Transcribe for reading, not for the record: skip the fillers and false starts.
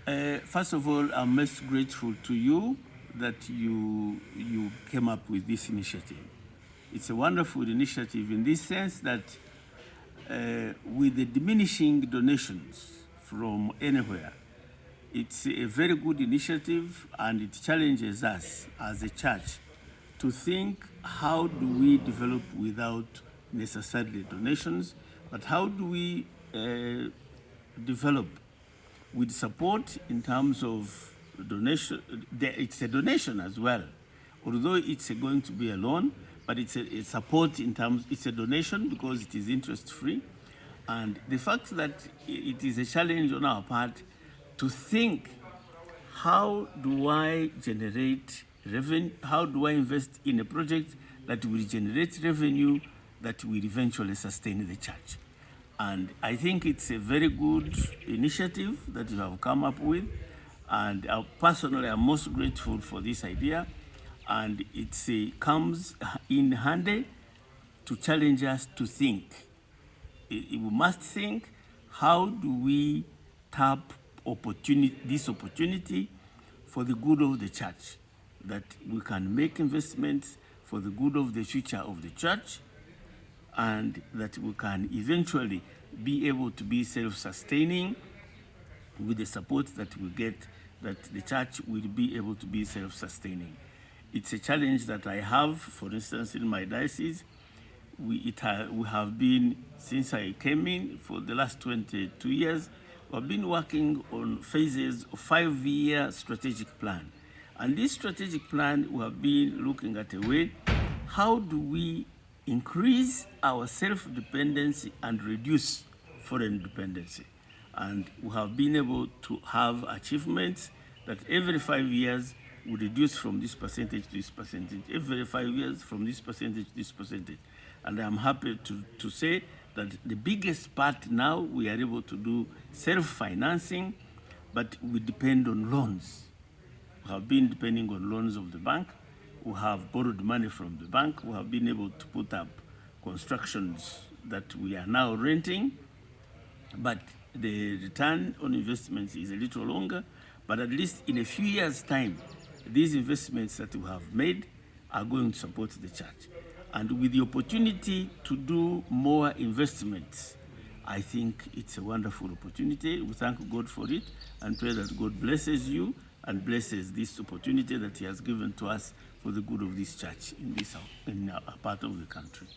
First of all, I'm most grateful to you that you came up with this initiative. It's a wonderful initiative in this sense that with the diminishing donations from anywhere, it's a very good initiative, and it challenges us as a church to think, how do we develop without necessarily donations, but how do we develop with support in terms of donation. It's a donation as well, although it's going to be a loan, but it's a support in terms, it's a donation because it is interest free. And the fact that it is a challenge on our part to think, how do I generate revenue, how do I invest in a project that will generate revenue that will eventually sustain the church? And I think it's a very good initiative that you have come up with. And personally, I'm most grateful for this idea. And it comes in handy to challenge us to think. We must think, how do we tap this opportunity for the good of the church, that we can make investments for the good of the future of the church, and that we can eventually be able to be self-sustaining with the support that we get, that the church will be able to be self-sustaining. It's a challenge that I have, for instance, in my diocese. We have been, since I came in, for the last 22 years, we've been working on phases of 5-year strategic plan. And this strategic plan, we have been looking at a way, how do we increase our self-dependency and reduce foreign dependency? And we have been able to have achievements that every 5 years we reduce from this percentage to this percentage, every 5 years from this percentage to this percentage. And I'm happy to say that the biggest part now, we are able to do self-financing, but we depend on loans. We have been depending on loans of the bank. We have borrowed money from the bank. We have been able to put up constructions that we are now renting, but the return on investments is a little longer. But at least in a few years' time, these investments that we have made are going to support the church. And with the opportunity to do more investments, I think it's a wonderful opportunity. We thank God for it and pray that God blesses you and blesses this opportunity that He has given to us for the good of this church in our part of the country.